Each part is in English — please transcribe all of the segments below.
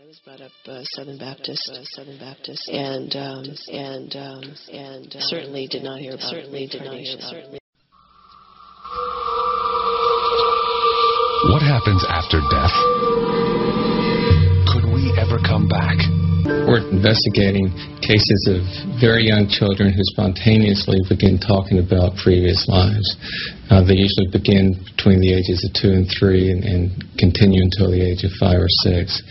I was brought up Southern Baptist, and certainly did not hear about Reincarnation. What happens after death? Could we ever come back? We're investigating cases of very young children who spontaneously begin talking about previous lives. They usually begin between the ages of 2 and 3 and continue until the age of 5 or 6.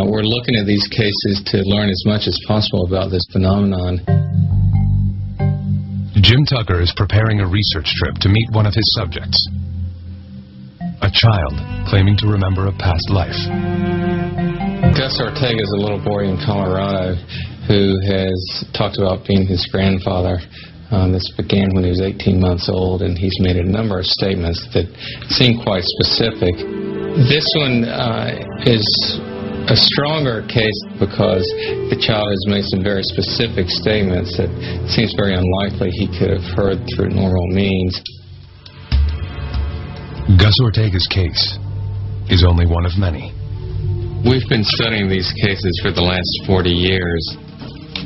We're looking at these cases to learn as much as possible about this phenomenon. Jim Tucker is preparing a research trip to meet one of his subjects, a child claiming to remember a past life. Gus Ortega is a little boy in Colorado who has talked about being his grandfather. This began when he was 18 months old, and he's made a number of statements that seem quite specific. This one is a stronger case because the child has made some very specific statements that seems very unlikely he could have heard through normal means. Gus Ortega's case is only one of many. We've been studying these cases for the last 40 years.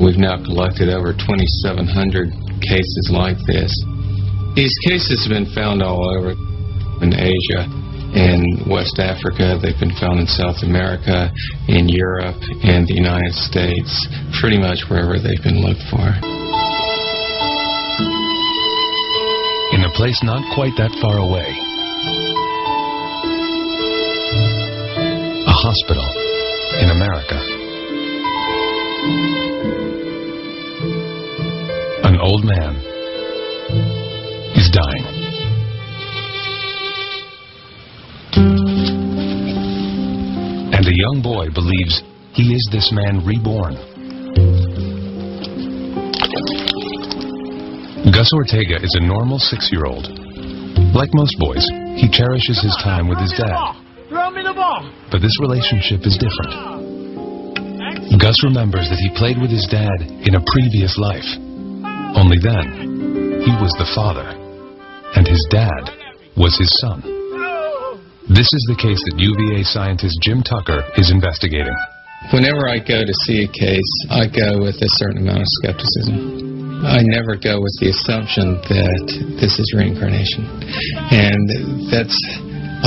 We've now collected over 2,700 cases like this. These cases have been found all over in Asia, in West Africa. They've been found in South America, in Europe, and the United States, pretty much wherever they've been looked for. In a place not quite that far away, a hospital in America. An old man is dying. And a young boy believes he is this man reborn. Gus Ortega is a normal 6-year-old. Like most boys, he cherishes his time with his dad. Throw me the ball. But this relationship is different. Gus remembers that he played with his dad in a previous life. Only then, he was the father, and his dad was his son. This is the case that UVA scientist Jim Tucker is investigating. Whenever I go to see a case, I go with a certain amount of skepticism. I never go with the assumption that this is reincarnation. And that's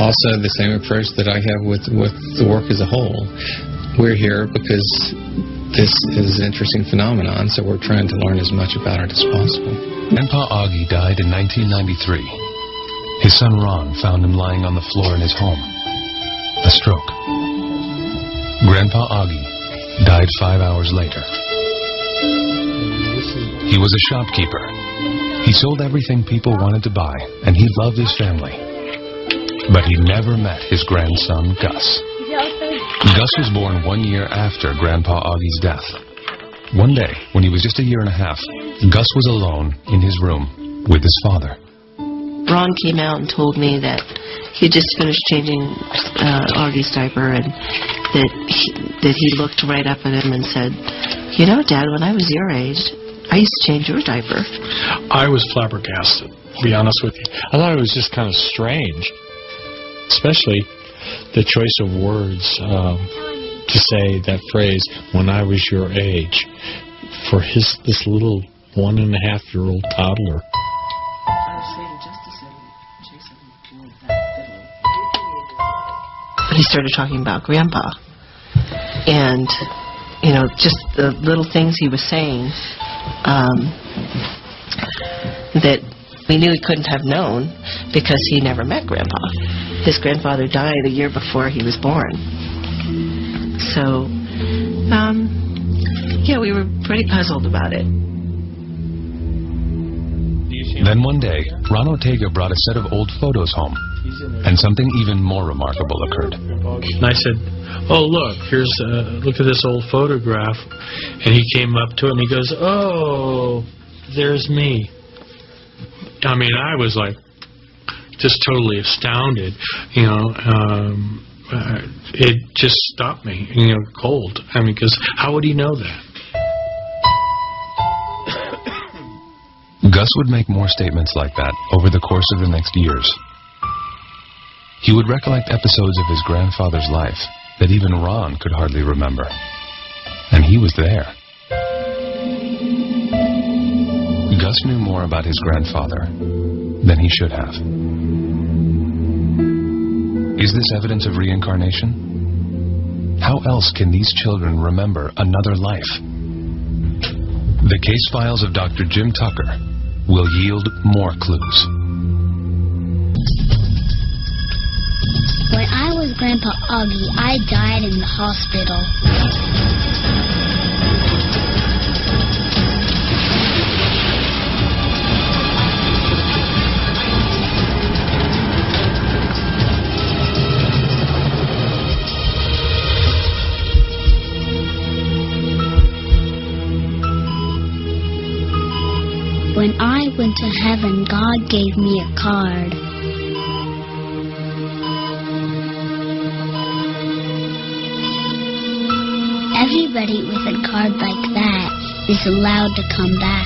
also the same approach that I have with the work as a whole. We're here because this is an interesting phenomenon, so we're trying to learn as much about it as possible. Grandpa Augie died in 1993. His son Ron found him lying on the floor in his home. A stroke. Grandpa Augie died 5 hours later. He was a shopkeeper. He sold everything people wanted to buy, and he loved his family. But he never met his grandson, Gus. Gus was born 1 year after Grandpa Augie's death. One day, when he was just 1.5 years, Gus was alone in his room with his father. Ron came out and told me that he had just finished changing Augie's diaper, and that he looked right up at him and said, "You know, Dad, when I was your age, I used to change your diaper." I was flabbergasted, to be honest with you. I thought it was just kind of strange, especially the choice of words to say that phrase, "when I was your age," for this little 1.5-year-old toddler. But he started talking about Grandpa, and just the little things he was saying that we knew he couldn't have known because he never met Grandpa. His grandfather died a year before he was born. So, yeah, we were pretty puzzled about it. Then one day, Ron Ortega brought a set of old photos home, and something even more remarkable occurred. And I said, "Oh, look, look at this old photograph." And he came up to it and he goes, "Oh, there's me." I mean, I was like, just totally astounded, it just stopped me, cold. I mean, because how would he know that? Gus would make more statements like that over the course of the next years. He would recollect episodes of his grandfather's life that even Ron could hardly remember. And he was there. Gus knew more about his grandfather than he should have. Is this evidence of reincarnation? How else can these children remember another life? The case files of Dr. Jim Tucker will yield more clues. When I was Grandpa Augie, I died in the hospital. When I went to heaven, God gave me a card. Everybody with a card like that is allowed to come back.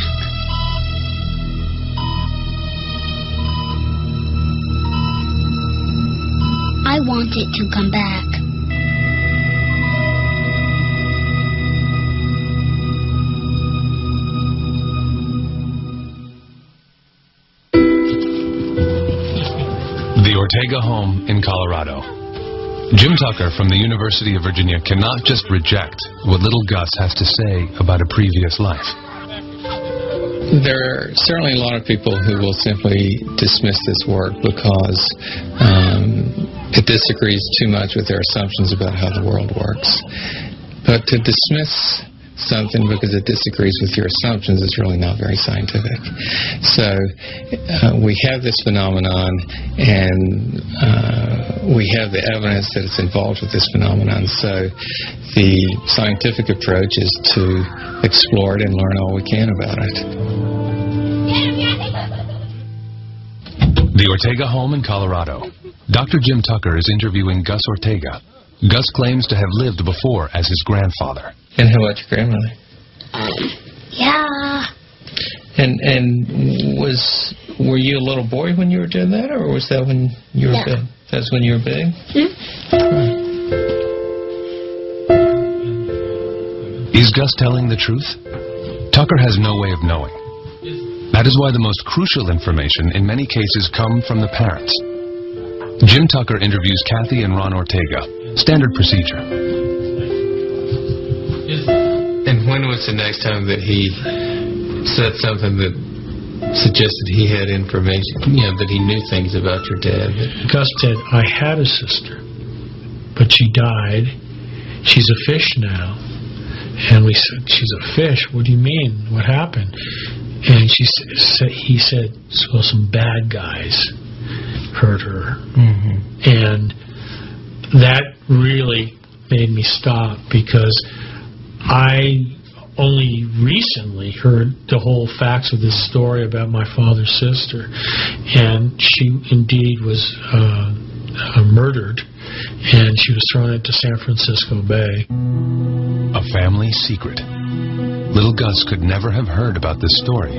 I want it to come back. The Ortega home in Colorado. Jim Tucker from the University of Virginia cannot just reject what little Gus has to say about a previous life. There are certainly a lot of people who will simply dismiss this work because it disagrees too much with their assumptions about how the world works. But to dismiss something because it disagrees with your assumptions is really not very scientific. So we have this phenomenon, and we have the evidence that it's involved with this phenomenon. So the scientific approach is to explore it and learn all we can about it. The Ortega home in Colorado. Dr. Jim Tucker is interviewing Gus Ortega. Gus claims to have lived before as his grandfather. And how about your grandmother? Yeah. And were you a little boy when you were doing that, or was that when you were big? That's when you were big? Is Gus telling the truth? Tucker has no way of knowing. That is why the most crucial information in many cases come from the parents. Jim Tucker interviews Kathy and Ron Ortega. Standard procedure. And when was the next time that he said something that suggested he had information, that he knew things about your dad? Gus said, I had a sister, but she died. She's a fish now. And we said, she's a fish? What do you mean? What happened? And he said, well, some bad guys hurt her. Mm-hmm. And that really made me stop, because I only recently heard the whole facts of this story about my father's sister, and she indeed was murdered, and she was thrown into San Francisco Bay. A family secret. Little Gus could never have heard about this story,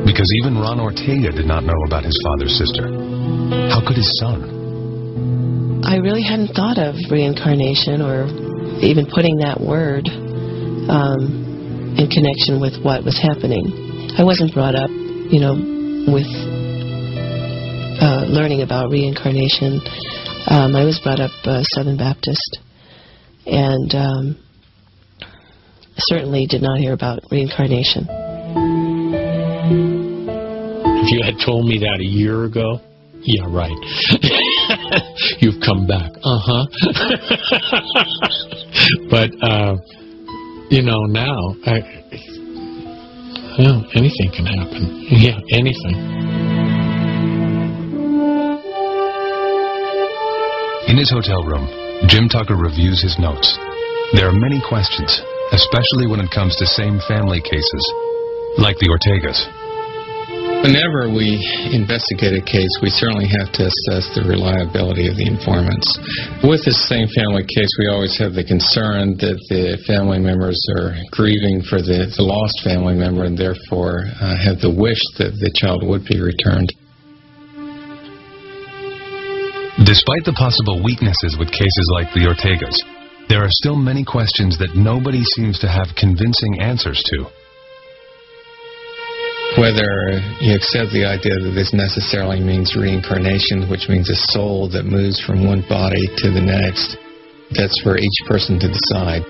because even Ron Ortega did not know about his father's sister. How could his son? I really hadn't thought of reincarnation or even putting that word in connection with what was happening. I wasn't brought up, with learning about reincarnation. I was brought up Southern Baptist, and certainly did not hear about reincarnation. If you had told me that a year ago, yeah, right. You've come back. But, now, anything can happen. Yeah, anything. In his hotel room, Jim Tucker reviews his notes. There are many questions, especially when it comes to same family cases, like the Ortegas. Whenever we investigate a case, we certainly have to assess the reliability of the informants. With this same family case, we always have the concern that the family members are grieving for the lost family member, and therefore have the wish that the child would be returned. Despite the possible weaknesses with cases like the Ortegas, There are still many questions that nobody seems to have convincing answers to. Whether you accept the idea that this necessarily means reincarnation, which means a soul that moves from one body to the next, that's for each person to decide.